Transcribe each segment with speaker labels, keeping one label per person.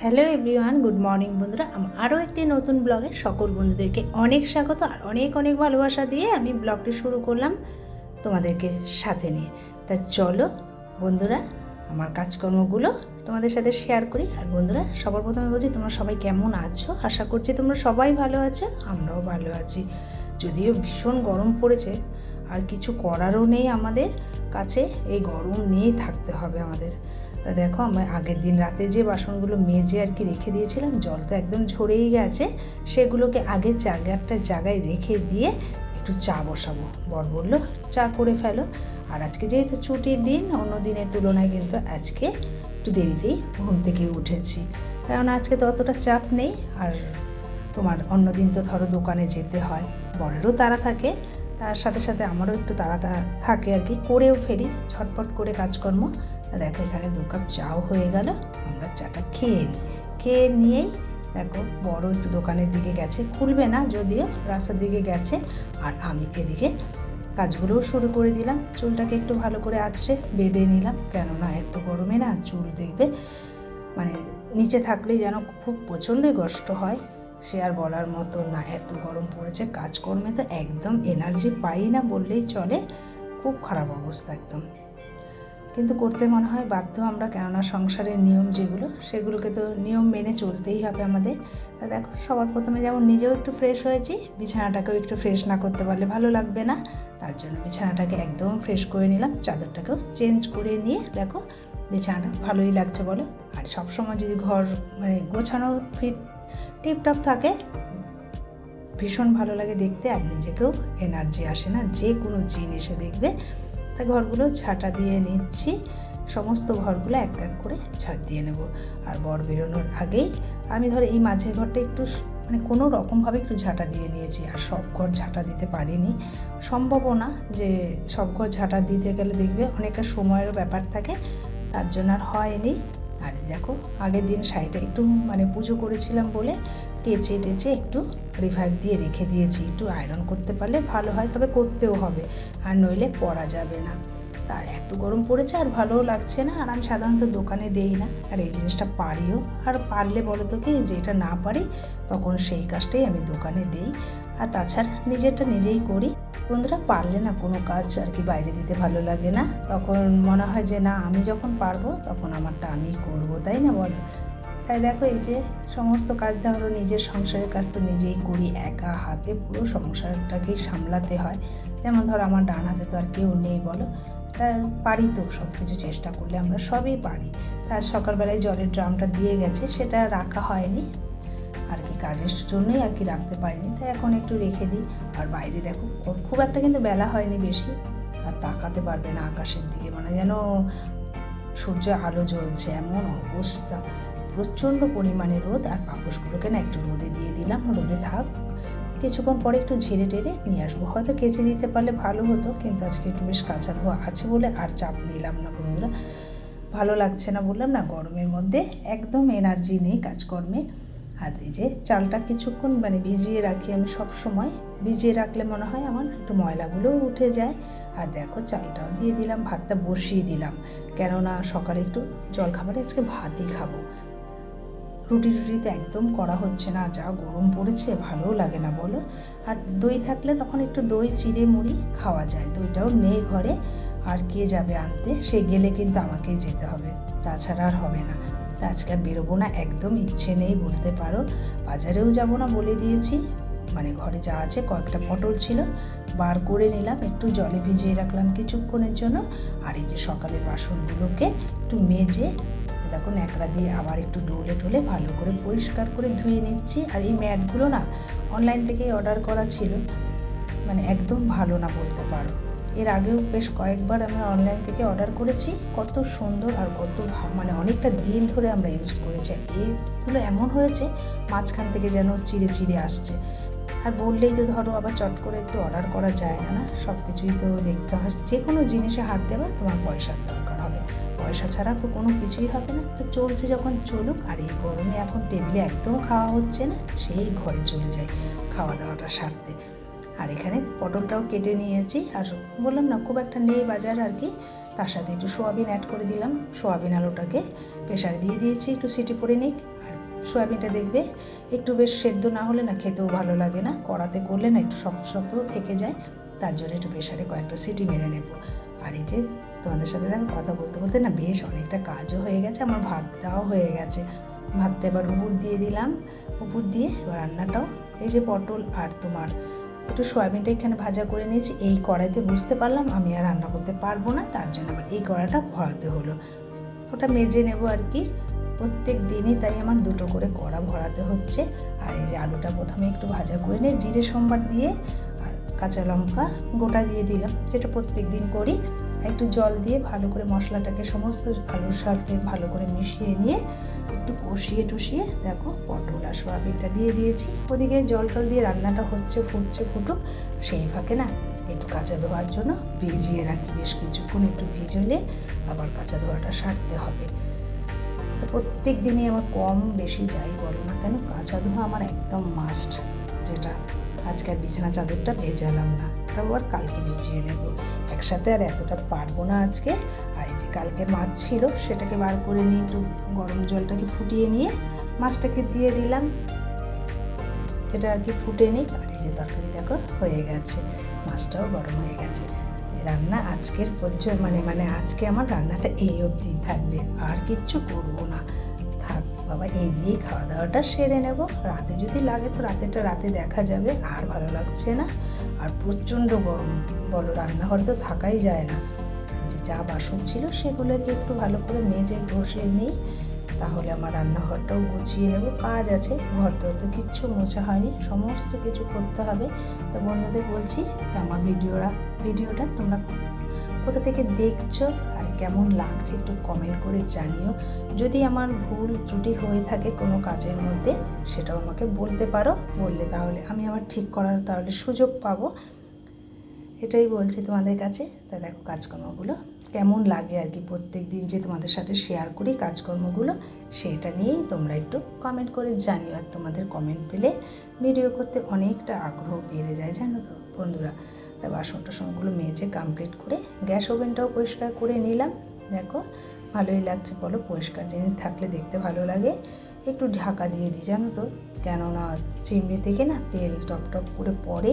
Speaker 1: Hello everyone, good morning বন্ধুরা। আরও একটি নতুন ব্লগে সকল বন্ধুদেরকে অনেক স্বাগত আর অনেক অনেক ভালোবাসা দিয়ে আমি ব্লগটি শুরু করলাম তোমাদেরকে সাথে নিয়ে। তা চলো বন্ধুরা, আমার কাজকর্মগুলো তোমাদের সাথে শেয়ার করি। আর বন্ধুরা, সবার প্রথমে বলছি তোমরা সবাই কেমন আছো? আশা করছি তোমরা সবাই ভালো আছো, আমরাও ভালো আছি। যদিও ভীষণ গরম পড়েছে আর কিছু করারও নেই আমাদের কাছে, এই গরম নিয়েই থাকতে হবে আমাদের। তা দেখো, আমি আগের দিন রাতে যে বাসনগুলো মেজে আর কি রেখে দিয়েছিলাম, জল তো একদম ঝরেই গেছে, সেগুলোকে আগে একটা জায়গায় রেখে দিয়ে একটু চা বসাবো। বর বললো চা করে ফেলো। আর আজকে যেহেতু ছুটির দিন, অন্য দিনের তুলনায় কিন্তু আজকে একটু দেরিতেই ঘুম থেকে উঠেছি, কারণ আজকে তো অতটা চাপ নেই। আর তোমার অন্য দিন তো ধরো দোকানে যেতে হয়, বরেরও তাড়া থাকে, তার সাথে সাথে আমারও একটু তাড়া থাকে আর কি, করেও ফেলি ঝটপট করে কাজকর্ম। দেখো এখানে 2 কাপ চাও হয়ে গেল, আমরা চাটা খেয়ে নিয়েই দেখো বড় একটু দোকানের দিকে গেছে, খুলবে না যদিও, রাস্তার দিকে গেছে। আর আমি এদিকে কাজগুলোও শুরু করে দিলাম। চুলটাকে একটু ভালো করে আঁচড়ে বেঁধে নিলাম, কেননা এত গরমে না চুল দেখবে মানে নিচে থাকলেই যেন খুব প্রচণ্ডই কষ্ট হয়, সে আর বলার মতো না। এত গরম পড়েছে, কাজকর্মে তো একদম এনার্জি পাই না বললেই চলে, খুব খারাপ অবস্থা একদম। কিন্তু করতে মনে হয় বাধ্য আমরা, কেননা সংসারের নিয়ম যেগুলো, সেগুলোকে তো নিয়ম মেনে চলতেই হবে আমাদের। তা দেখো, সবার প্রথমে যেমন নিজেও একটু ফ্রেশ হয়েছি, বিছানাটাকেও একটু ফ্রেশ না করতে পারলে ভালো লাগবে না, তার জন্য বিছানাটাকে একদম ফ্রেশ করে নিলাম, চাদরটাকেও চেঞ্জ করে নিয়ে দেখো বিছানাটা ভালোই লাগছে বলো। আর সবসময় যদি ঘর মানে গোছানো টিপটপ থাকে, ভীষণ ভালো লাগে দেখতে, আর নিজেকেও এনার্জি আসে না যে কোনো জিনিসে দেখবে। তা ঘরগুলো ঝাঁটা দিয়ে নিচ্ছি, সমস্ত ঘরগুলো এক এক করে ঝাঁট দিয়ে নেব। আর বর বেরোনোর আগেই আমি ধরো এই মাঝের ঘরটা একটু মানে কোনো রকমভাবে একটু ঝাঁটা দিয়ে নিয়েছি। আর সব ঘর ঝাঁটা দিতে পারিনি, সম্ভবও না যে সব ঘর ঝাঁটা দিতে গেলে দেখবে অনেকটা সময়েরও ব্যাপার থাকে, তার জন্য আর হয়নি। আর দেখো, আগের দিন শাড়িটা একটু মানে পুজো করেছিলাম বলে টেচে একটু রিভাইভ দিয়ে রেখে দিয়েছি, একটু আয়রন করতে পারলে ভালো হয়, তবে করতেও হবে, আর নইলে পরা যাবে না। তার এত গরম পড়েছে আর ভালোও লাগছে না। আর আমি সাধারণত দোকানে দেই না, আর এই জিনিসটা পারিও, আর পারলে বলো তো কি, যেটা না পারি তখন সেই কাজটাই আমি দোকানে দেই। আর তাছাড়া নিজেরটা নিজেই করি বন্ধুরা। পারলে না কোনো কাজ আর কি বাইরে দিতে ভালো লাগে না, তখন মনে হয় যে না, আমি যখন পারবো তখন আমারটা আমি করবো, তাই না বলো? তাই দেখো, এই যে সমস্ত কাজ ধরো নিজের সংসারের কাজ তো নিজেই করি, একা হাতে পুরো সংসারটাকেই সামলাতে হয়। যেমন ধরো আমার ডান হাতে তো আর কেউ নেই বলো, তা পারি তো সব কিছু, চেষ্টা করলে আমরা সবই পারি। তার সকালবেলায় জলের ড্রামটা দিয়ে গেছে, সেটা রাখা হয়নি আর কি, কাজের জন্যই আর কি রাখতে পারিনি, তাই এখন একটু রেখে দিই। আর বাইরে দেখো খুব একটা কিন্তু বেলা হয়নি বেশি, আর তাকাতে পারবে না আকাশের দিকে, মানে যেন সূর্য আলো জ্বলছে এমন অবস্থা, প্রচণ্ড পরিমাণে রোদ। আর পাপোশগুলোকে না একটু রোদে দিয়ে দিলাম, রোদে থাক, কিছুক্ষণ পরে একটু ঝেড়ে টেরে নিয়ে আসবো। হয়তো কেচে দিতে পারলে ভালো হতো, কিন্তু আজকে একটু বেশ কাঁচা ধোয়া আছে বলে আর চাপ নিলাম না বন্ধুরা। ভালো লাগছে না, বললাম না, গরমের মধ্যে একদম এনার্জি নেই কাজকর্মে। আর এই যে চালটা কিছুক্ষণ মানে ভিজিয়ে রাখি আমি, সব সময় ভিজিয়ে রাখলে মনে হয় আমার একটু ময়লাগুলোও উঠে যায়। আর দেখো চালটাও দিয়ে দিলাম, ভাতটা বসিয়ে দিলাম, কেননা সকালে একটু জলখাবারে আজকে ভাতই খাবো। রুটিতে একদম করা হচ্ছে না, যা গরম পড়েছে, ভালোও লাগে না বলো। আর দই থাকলে তখন একটু দই চিড়ে মুড়ি খাওয়া যায়, দইটাও নেই ঘরে, আর কে যাবে আনতে, সে গেলে কিন্তু আমাকেই যেতে হবে, তাছাড়া আর হবে না। তা আজকে আর বেরোবো না, একদম ইচ্ছে নেই বলতে পারো। বাজারেও যাব না বলে দিয়েছি, মানে ঘরে যা আছে, কয়েকটা পটল ছিল বার করে নিলাম, একটু জলে ভিজিয়ে রাখলাম কিছুক্ষণের জন্য। আর এই যে সকালের বাসনগুলোকে একটু মেজে দেখো ন্যাকড়া দিয়ে আবার একটু ঢোলে ভালো করে পরিষ্কার করে ধুয়ে নিচ্ছি। আর এই ম্যাটগুলো না অনলাইন থেকেই অর্ডার করা ছিল, মানে একদম ভালো না বলতে পারো। এর আগেও বেশ কয়েকবার আমি অনলাইন থেকে অর্ডার করেছি, কত সুন্দর আর কত মানে অনেকটা দিন ধরে আমরা ইউজ করেছি। এইগুলো এমন হয়েছে মাঝখান থেকে যেন চিড়ে আসছে। আর বললেই তো ধরো আবার চট করে একটু অর্ডার করা যায় না, না সব কিছুই তো দেখতে হয়, যে কোনো জিনিসে হাত দেওয়া তোমার পয়সার দরকার হবে, পয়সা ছাড়া তো কোনো কিছুই হবে না। তো চলছে যখন চলুক। আর এই গরমে এখন টেবিলে একদম খাওয়া হচ্ছে না, সেই ঘরে চলে যায় খাওয়া দাওয়াটা সারতে। আর এখানে পটলটাও কেটে নিয়েছি, আর বললাম না খুব একটা নেই বাজার আর কি, তার সাথে একটু সোয়াবিন অ্যাড করে দিলাম, সোয়াবিন আলুটাকে প্রেশারে দিয়ে দিয়েছি, একটু সিটি পরে নিক। আর সয়াবিনটা দেখবে একটু বেশ সেদ্ধ না হলে না খেতেও ভালো লাগে না, কড়াতে করলে না একটু শক্ত শক্ত থেকে যায়, তার জন্য একটু প্রেশারে কয়েকটা সিটি মেরে নেব। আর এই যে তোমাদের সাথে দেখো কথা বলতে বলতে না বেশ অনেকটা কাজও হয়ে গেছে, আমার ভাতটাও হয়ে গেছে। ভাতটা এবার উপর দিয়ে দিলাম, উপর দিয়ে এবার রান্নাটাও এই যে পটল আর তোমার একটু সয়াবিনটা এখানে ভাজা করে নিয়েছি এই কড়াইতে, বুঝতে পারলাম আমি আর রান্না করতে পারবো না, তার জন্য আবার এই কড়াটা ভরাতে হলো। ওটা মেজে নেব আর কি, প্রত্যেক দিনই তাই আমার দুটো করে কড়া ভরাতে হচ্ছে। আর এই যে আলুটা প্রথমে একটু ভাজা করে নিয়ে জিরে সম্বার দিয়ে আর কাঁচা লঙ্কা গোটা দিয়ে দিলাম, যেটা প্রত্যেক দিন করি। একটু জল দিয়ে ভালো করে মশলাটাকে সমস্ত আলুর সাথে ভালো করে মিশিয়ে নিয়ে একটু কষিয়ে টুষিয়ে দেখো পটল আর সয়াবিনটা দিয়ে দিয়েছি। ওদিকে জল টল দিয়ে রান্নাটা হচ্ছে, ফুটছে, ফুটুক। সেই ফাঁকে না একটু কাঁচা ধোয়ার জন্য ভিজিয়ে রাখি, বেশ কিছুক্ষণ একটু ভিজলে আবার কাঁচা ধোয়াটা সারতে হবে। তো প্রত্যেক দিনই আমার কম বেশি যাই বলো না কেন কাঁচা ধোয়া আমার একদম মাস্ট, যেটা আজকে আর বিছানা চাদরটা ভেজালাম না, ওটা আবার কালকে ভিজিয়ে নেব, একসাথে আর এতটা পারবো না আজকে। আর এই যে কালকে মাছ ছিল সেটাকে বার করে নিয়ে একটু গরম জলটাকে ফুটিয়ে নিয়ে মাছটাকে দিয়ে দিলাম, এটা আর কি ফুটে নিই। আর এই যে তরকারি দেখো হয়ে গেছে, মাছটাও গরম হয়ে গেছে। রান্না আজকের পর্যন্ত মানে আজকে আমার রান্নাটা এই অবধি থাকবে, আর কিচ্ছু করবো না, থাক বাবা এই দিয়েই খাওয়া দাওয়াটা সেরে নেব। রাতে যদি লাগে তো রাতে দেখা যাবে, আর ভালো লাগছে না, আর প্রচণ্ড গরম বলো, রান্নাঘরে তো থাকাই যায় না। যে যা বাসন ছিল সেগুলোকে একটু ভালো করে মেজে ঘষে নিই, তাহলে আমার রান্নাঘরটাও গুছিয়ে নেব। কাজ আছে, ঘর তো কিচ্ছু মোছা হয়নি, সমস্ত কিছু করতে হবে। তো বন্ধুদের বলছি যে আমার ভিডিওটা তোমরা কোথা থেকে দেখছো আর কেমন লাগছে একটু কমেন্ট করে জানিও। যদি আমার ভুল ত্রুটি হয়ে থাকে কোনো কাজের মধ্যে সেটাও আমাকে বলতে পারো, বললে তাহলে আমি আবার ঠিক করার তাহলে সুযোগ পাবো, এটাই বলছি তোমাদের কাছে। তা দেখো কাজকর্মগুলো কেমন লাগে আর কি, প্রত্যেক দিন যে তোমাদের সাথে শেয়ার করি কাজকর্মগুলো, সেটা নিয়েই তোমরা একটু কমেন্ট করে জানিও। আর তোমাদের কমেন্ট পেলে ভিডিও করতে অনেকটা আগ্রহ বেড়ে যায় জানো তো বন্ধুরা। তা বাসন টাসনগুলো মেজে কমপ্লিট করে গ্যাস ওভেনটাও পরিষ্কার করে নিলাম। দেখো ভালোই লাগছে বলো, পরিষ্কার জিনিস থাকলে দেখতে ভালো লাগে। একটু ঢাকা দিয়ে দিই জানো তো, কেননা চিমনি থেকে না তেল টপ টপ করে পড়ে,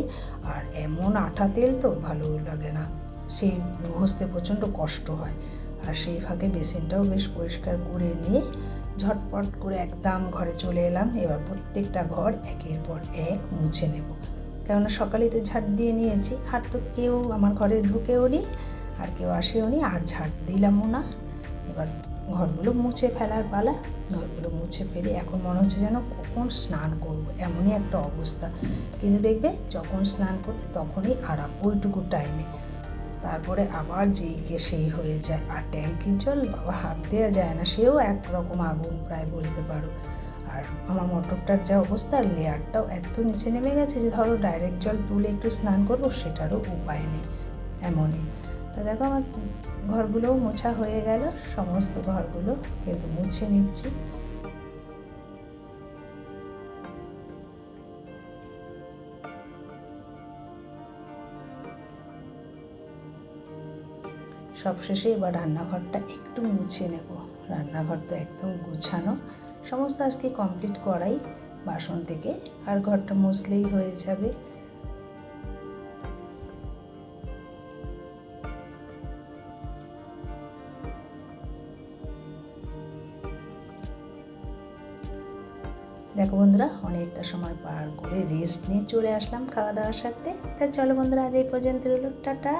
Speaker 1: আর এমন আঠা তেল তো ভালো লাগে না, সেই ঘষতে প্রচণ্ড কষ্ট হয়। আর সেই ফাঁকে বেসিনটাও বেশ পরিষ্কার করে নিয়ে ঝটপট করে একদম ঘরে চলে এলাম। এবার প্রত্যেকটা ঘর একের পর এক মুছে নেব, কেননা সকালেই তো ঝাড় দিয়ে নিয়েছি, আর তো কেউ আমার ঘরে ঢুকেও নি আর কেউ আসেও নি, আর ঝাড় দিলামও না। এবার ঘরগুলো মুছে ফেলার পালা, ঘরগুলো মুছে ফেলে এখন মনে হচ্ছে যেন কখন স্নান করব, এমনই একটা অবস্থা। কিন্তু দেখবে যখন স্নান করবে তখনই আরাম, ওইটুকু টাইমে, তারপরে আবার যেইকে সেই হয়ে যায়। আর ট্যাঙ্কির জল বাবা হাত দেওয়া যায় না, সেও একরকম আগুন প্রায় বলতে পারো। আর আমার মোটরটার যা অবস্থা, লেয়ারটাও এত নিচে নেমে গেছে যে ধরো ডাইরেক্ট জল তুলে একটু স্নান করবো সেটারও উপায় নেই, এমনই। তা দেখো আমার ঘরগুলোও মোছা হয়ে গেল, সমস্ত ঘরগুলো কিন্তু মুছে নিচ্ছি। সবশেষে এবার রান্নাঘরটা একটু মুছে নেব, রান্নাঘর তো একদম গুছানো, সমস্ত আজকে কমপ্লিট করাই বাসন থেকে, আর ঘরটা মুছলেই হয়ে যাবে। দেখো বন্ধুরা অনেকটা সময় পার করে রেস্ট নিয়ে চলে আসলাম খাওয়া দাওয়ার সাথে। তা চলো বন্ধুরা আজ এই পর্যন্ত রইল, টাটা।